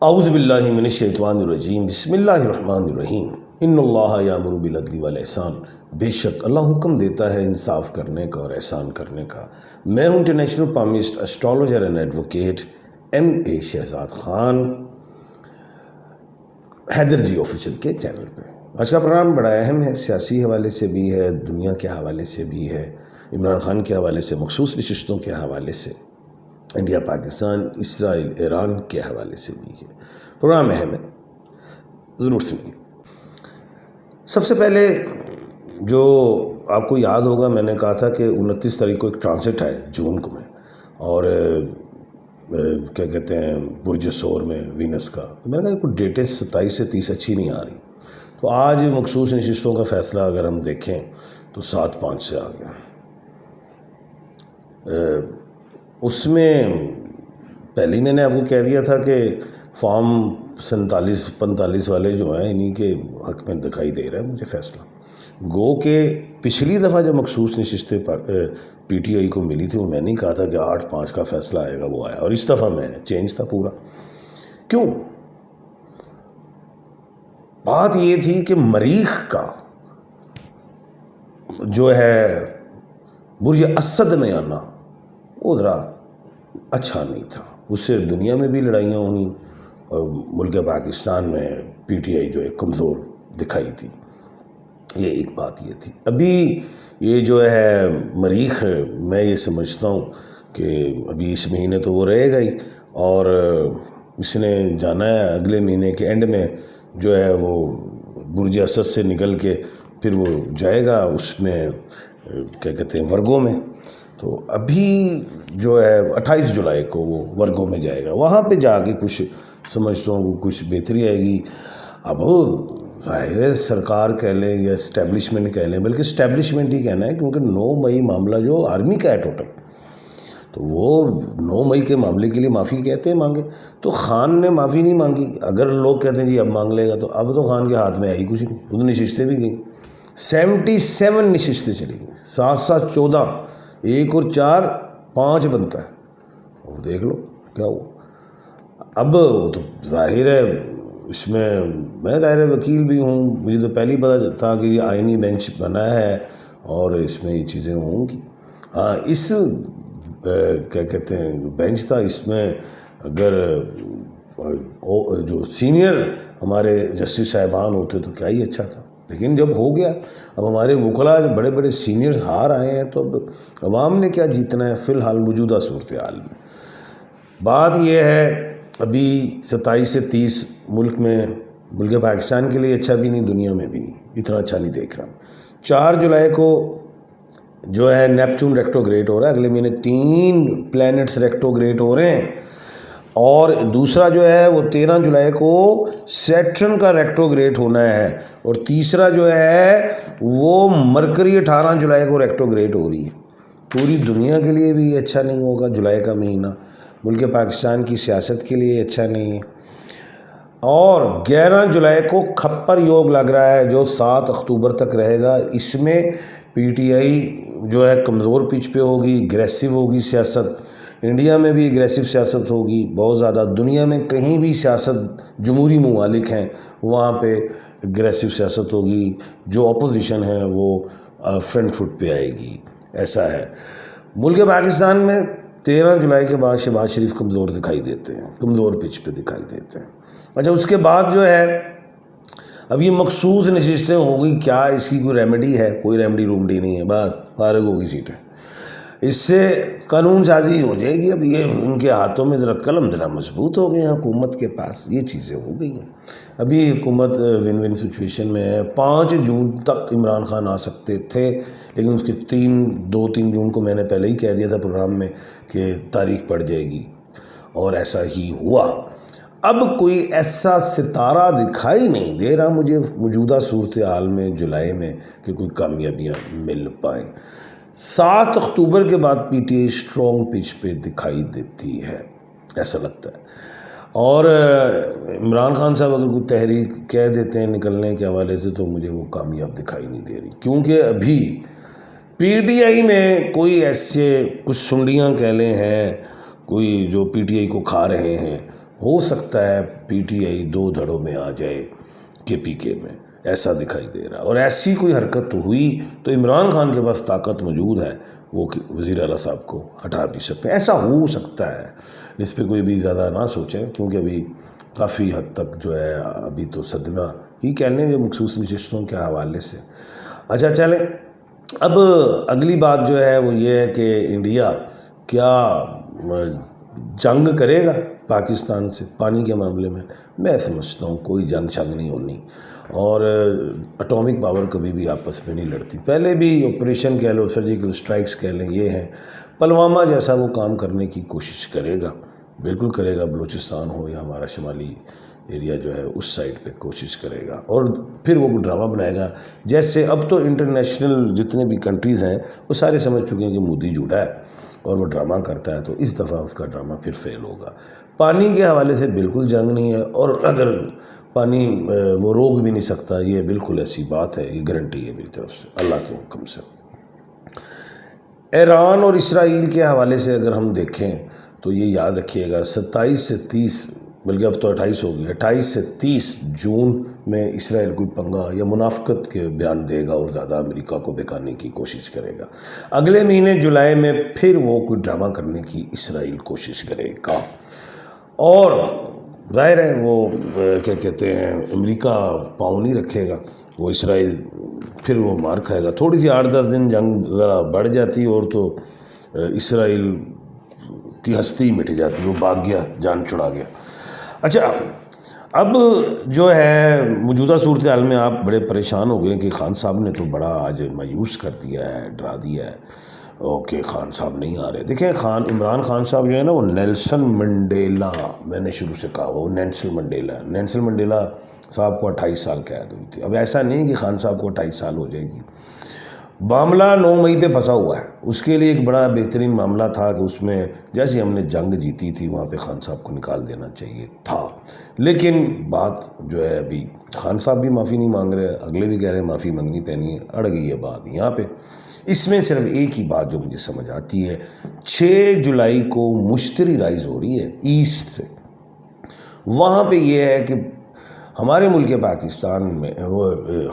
اعوذ باللہ من الشیطان الرجیم بسم اللہ الرحمن الرحیم ان اللہ یامر بالعدل والاحسان۔ بے شک اللہ حکم دیتا ہے انصاف کرنے کا اور احسان کرنے کا۔ میں ہوں international palmist astrologer and advocate M Shahzad Khan, Haider ji official کے چینل پہ۔ آج کا پروگرام بڑا اہم ہے، سیاسی حوالے سے بھی ہے، دنیا کے حوالے سے بھی ہے، عمران خان کے حوالے سے، مخصوص نشستوں کے حوالے سے، انڈیا پاکستان اسرائیل ایران کے حوالے سے بھی ہے۔ پروگرام اہم ہے، ضرور سنیے۔ سب سے پہلے جو آپ کو یاد ہوگا، میں نے کہا تھا کہ 29 تاریخ کو ایک ٹرانزٹ ہے جون کو میں، اور کیا کہتے ہیں برج سور میں وینس کا، میں نے کہا کوئی ڈیٹیں 27 سے 30 اچھی نہیں آ رہی، تو آج مخصوص نشستوں کا فیصلہ اگر ہم دیکھیں تو 7-5 سے آ گیا۔ اس میں پہلے میں نے آپ کو کہہ دیا تھا کہ فارم 47-45 والے جو ہیں انہی کے حق میں دکھائی دے رہا ہے مجھے فیصلہ۔ گو کہ پچھلی دفعہ جب مخصوص نشستیں پی ٹی آئی کو ملی تھی، وہ میں نہیں کہا تھا کہ 8-5 کا فیصلہ آئے گا، وہ آیا، اور اس دفعہ میں چینج تھا پورا۔ کیوں؟ بات یہ تھی کہ مریخ کا جو ہے برج اسد میں آنا وہ ذرا اچھا نہیں تھا، اس سے دنیا میں بھی لڑائیاں ہوئیں اور ملک پاکستان میں پی ٹی آئی جو ہے کمزور دکھائی تھی۔ یہ ایک بات یہ تھی۔ ابھی یہ جو ہے مریخ، میں یہ سمجھتا ہوں کہ ابھی اس مہینے تو وہ رہے گا ہی، اور اس نے جانا ہے اگلے مہینے کے اینڈ میں جو ہے وہ برج اسد سے نکل کے پھر وہ جائے گا اس میں کیا کہتے ہیں ورگو میں۔ تو ابھی جو ہے 28 جولائی کو وہ ورگو میں جائے گا، وہاں پہ جا کے کچھ سمجھتا ہوں کچھ بہتری آئے گی۔ اب ظاہر ہے سرکار کہہ لیں یا اسٹیبلشمنٹ کہہ لیں، بلکہ اسٹیبلشمنٹ ہی کہنا ہے، کیونکہ 9 مئی معاملہ جو آرمی کا ہے ٹوٹل، تو وہ 9 مئی کے معاملے کے لیے معافی کہتے ہیں مانگے، تو خان نے معافی نہیں مانگی۔ اگر لوگ کہتے ہیں جی اب مانگ لے گا، تو اب تو خان کے ہاتھ میں آئی کچھ نہیں، وہ تو نشستیں بھی گئیں، 77 نشستیں چلی گئیں، 7-7 14، 1 اور 4 5 بنتا ہے، وہ دیکھ لو کیا ہوا۔ اب وہ تو ظاہر ہے اس میں ظاہر وکیل بھی ہوں، مجھے تو پہلے ہی پتا تھا کہ یہ آئینی بینچ بنا ہے اور اس میں یہ چیزیں ہوں گی۔ ہاں، اس کیا کہتے ہیں بینچ تھا، اس میں اگر جو سینئر ہمارے جسٹس صاحبان ہوتے تو کیا ہی اچھا تھا، لیکن جب ہو گیا، اب ہمارے وکلاء جو بڑے بڑے سینئرز ہار آئے ہیں، تو اب عوام نے کیا جیتنا ہے فی الحال موجودہ صورتحال میں۔ بات یہ ہے ابھی 27 سے 30 ملک پاکستان کے لیے اچھا بھی نہیں، دنیا میں بھی نہیں، اتنا اچھا نہیں دیکھ رہا۔ 4 جولائی کو جو ہے نیپچون ریکٹوگریٹ ہو رہا ہے، اگلے مہینے 3 پلینٹس ریکٹوگریٹ ہو رہے ہیں، اور دوسرا جو ہے وہ 13 جولائی کو سیٹرن کا ریکٹوگریٹ ہونا ہے، اور تیسرا جو ہے وہ مرکری 18 جولائی کو ریکٹوگریٹ ہو رہی ہے۔ پوری دنیا کے لیے بھی اچھا نہیں ہوگا جولائی کا مہینہ، ملک پاکستان کی سیاست کے لیے اچھا نہیں ہے۔ اور 11 جولائی کو کھپر یوگ لگ رہا ہے جو 7 اکتوبر تک رہے گا، اس میں پی ٹی آئی جو ہے کمزور پچ پہ ہوگی، اگریسو ہوگی سیاست، انڈیا میں بھی اگریسو سیاست ہوگی بہت زیادہ، دنیا میں کہیں بھی سیاست جمہوری ممالک ہیں وہاں پہ اگریسو سیاست ہوگی، جو اپوزیشن ہے وہ فرنٹ فٹ پہ آئے گی، ایسا ہے۔ ملک پاکستان میں 13 جولائی کے بعد شہباز شریف کمزور دکھائی دیتے ہیں، کمزور پچ پہ دکھائی دیتے ہیں۔ اچھا، اس کے بعد جو ہے اب یہ مخصوص نشستیں ہوں گی، کیا اس کی کوئی ریمیڈی ہے؟ کوئی ریمیڈی نہیں ہے، بس فارغ ہوگی سیٹیں، اس سے قانون سازی ہو جائے گی۔ اب یہ ان کے ہاتھوں میں ذرا قلم ذرا مضبوط ہو گئے ہیں، حکومت کے پاس یہ چیزیں ہو گئی ہیں۔ ابھی حکومت ون ون سچویشن میں ہے، 5 جون تک عمران خان آ سکتے تھے، لیکن اس کے 2-3 جون کو میں نے پہلے ہی کہہ دیا تھا پروگرام میں کہ تاریخ پڑ جائے گی، اور ایسا ہی ہوا۔ اب کوئی ایسا ستارہ دکھائی نہیں دے رہا مجھے موجودہ صورتحال میں جولائی میں کہ کوئی کامیابیاں مل پائیں۔ 7 اکتوبر کے بعد P T I strong pitch پہ دکھائی دیتی ہے، ایسا لگتا ہے۔ اور عمران خان صاحب اگر کوئی تحریک کہہ دیتے ہیں نکلنے کے حوالے سے، تو مجھے وہ کامیاب دکھائی نہیں دے رہی، کیونکہ ابھی پی ٹی آئی میں کوئی ایسے کچھ سنڈیاں کہہ لیں ہیں، کوئی جو پی ٹی آئی کو کھا رہے ہیں، ہو سکتا ہے پی ٹی آئی 2 دھڑوں میں آ جائے کے پی کے میں، ایسا دکھائی دے رہا، اور ایسی کوئی حرکت ہوئی تو عمران خان کے پاس طاقت موجود ہے، وہ وزیر اعلیٰ صاحب کو ہٹا بھی سکتے ہیں، ایسا ہو سکتا ہے۔ اس پہ کوئی بھی زیادہ نہ سوچیں، کیونکہ ابھی کافی حد تک جو ہے ابھی تو صدمہ ہی کہہ لیں جو مخصوص نشستوں کے حوالے سے۔ اچھا چلیں، اب اگلی بات جو ہے وہ یہ ہے کہ انڈیا کیا جنگ کرے گا پاکستان سے پانی کے معاملے میں؟ میں سمجھتا ہوں کوئی جنگ شنگ نہیں ہونی، اور اٹامک پاور کبھی بھی آپس میں نہیں لڑتی۔ پہلے بھی آپریشن کہہ لو، سرجیکل سٹرائکس کہہ لیں، یہ ہیں پلوامہ جیسا وہ کام کرنے کی کوشش کرے گا، بالکل کرے گا، بلوچستان ہو یا ہمارا شمالی ایریا جو ہے اس سائڈ پہ کوشش کرے گا، اور پھر وہ ڈرامہ بنائے گا۔ جیسے اب تو انٹرنیشنل جتنے بھی کنٹریز ہیں وہ سارے سمجھ چکے ہیں کہ مودی جھوٹا ہے اور وہ ڈرامہ کرتا ہے، تو اس دفعہ اس کا ڈرامہ پھر فیل ہوگا۔ پانی کے حوالے سے بالکل جنگ نہیں ہے، اور اگر پانی وہ روک بھی نہیں سکتا، یہ بالکل ایسی بات ہے، یہ گارنٹی ہے میری طرف سے اللہ کے حکم سے۔ ایران اور اسرائیل کے حوالے سے اگر ہم دیکھیں تو یہ یاد رکھیے گا 27 سے 30، بلکہ اب تو 28 ہو گئی، 28 سے 30 جون میں اسرائیل کوئی پنگا یا منافقت کے بیان دے گا اور زیادہ امریکہ کو بہکانے کی کوشش کرے گا۔ اگلے مہینے جولائی میں پھر وہ کوئی ڈرامہ کرنے کی اسرائیل کوشش کرے گا، اور ظاہر ہے وہ کیا کہتے ہیں امریکہ پاؤں نہیں رکھے گا، وہ اسرائیل پھر وہ مار کھائے گا۔ تھوڑی سی 8-10 دن جنگ ذرا بڑھ جاتی اور تو اسرائیل کی ہستی مٹ جاتی، وہ بھاگ گیا، جان چھڑا گیا۔ اچھا، اب جو ہے موجودہ صورتحال میں آپ بڑے پریشان ہو گئے کہ خان صاحب نے تو بڑا آج مایوس کر دیا ہے، ڈرا دیا ہے، اوکے خان صاحب نہیں آ رہے۔ دیکھیں عمران خان صاحب جو ہے نا وہ نیلسن منڈیلا، میں نے شروع سے کہا وہ نیلسن منڈیلا صاحب کو 28 سال قید ہوئی تھی۔ اب ایسا نہیں کہ خان صاحب کو 28 سال ہو جائے گی، معاملہ 9 مئی پہ پھنسا ہوا ہے۔ اس کے لیے ایک بڑا بہترین معاملہ تھا کہ اس میں جیسے ہم نے جنگ جیتی تھی وہاں پہ خان صاحب کو نکال دینا چاہیے تھا، لیکن بات جو ہے ابھی خان صاحب بھی معافی نہیں مانگ رہے، اگلے بھی کہہ رہے ہیں معافی مانگنی پینی ہے، اڑ گئی ہے بات یہاں پہ۔ اس میں صرف ایک ہی بات جو مجھے سمجھ آتی ہے، 6 جولائی کو مشتری رائز ہو رہی ہے ایسٹ سے، وہاں پہ یہ ہے کہ ہمارے ملک پاکستان میں،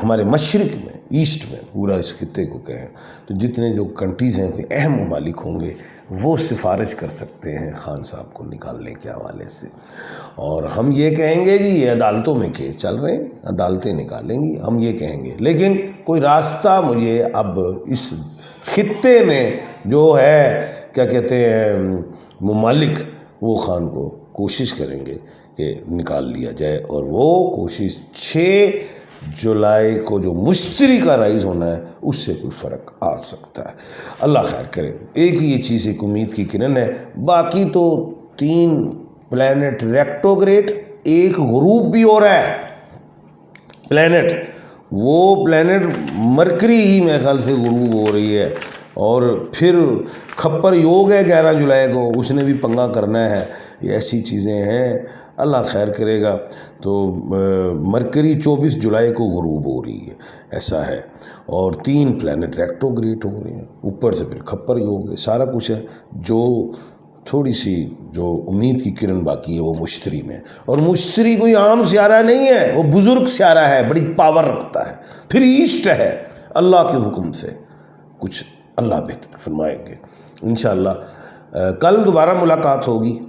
ہمارے مشرق میں، ایسٹ میں، پورا اس خطے کو کہیں تو جتنے جو کنٹریز ہیں کوئی اہم ممالک ہوں گے وہ سفارش کر سکتے ہیں خان صاحب کو نکالنے کے حوالے سے، اور ہم یہ کہیں گے جی یہ عدالتوں میں کیس چل رہے ہیں، عدالتیں نکالیں گی، ہم یہ کہیں گے، لیکن کوئی راستہ مجھے اب اس خطے میں جو ہے کیا کہتے ہیں ممالک، وہ خان کو کوشش کریں گے کہ نکال لیا جائے، اور وہ کوشش 6 جولائی کو جو مشتری کا رائز ہونا ہے اس سے کوئی فرق آ سکتا ہے۔ اللہ خیر کرے، ایک ہی یہ چیز ایک امید کی کرن ہے، باقی تو 3 پلانٹ ریکٹوگریٹ، ایک غروب بھی ہو رہا ہے پلانٹ، وہ پلانٹ مرکری ہی میرے خیال سے غروب ہو رہی ہے، اور پھر کھپر یوگ ہے 11 جولائی کو، اس نے بھی پنگا کرنا ہے، یہ ایسی چیزیں ہیں، اللہ خیر کرے گا۔ تو مرکری 24 جولائی کو غروب ہو رہی ہے، ایسا ہے، اور 3 پلانٹ ریکٹوگریٹ ہو رہے ہیں، اوپر سے پھر کھپر یوگ ہے، سارا کچھ ہے۔ جو تھوڑی سی جو امید کی کرن باقی ہے وہ مشتری میں، اور مشتری کوئی عام سیارہ نہیں ہے، وہ بزرگ سیارہ ہے، بڑی پاور رکھتا ہے، پھر ایسٹ ہے، اللہ کے حکم سے کچھ اللہ بہتر فرمائیں گے انشاءاللہ۔ کل دوبارہ ملاقات ہوگی،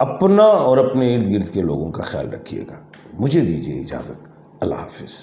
اپنا اور اپنے ارد گرد کے لوگوں کا خیال رکھیے گا، مجھے دیجیے اجازت، اللہ حافظ۔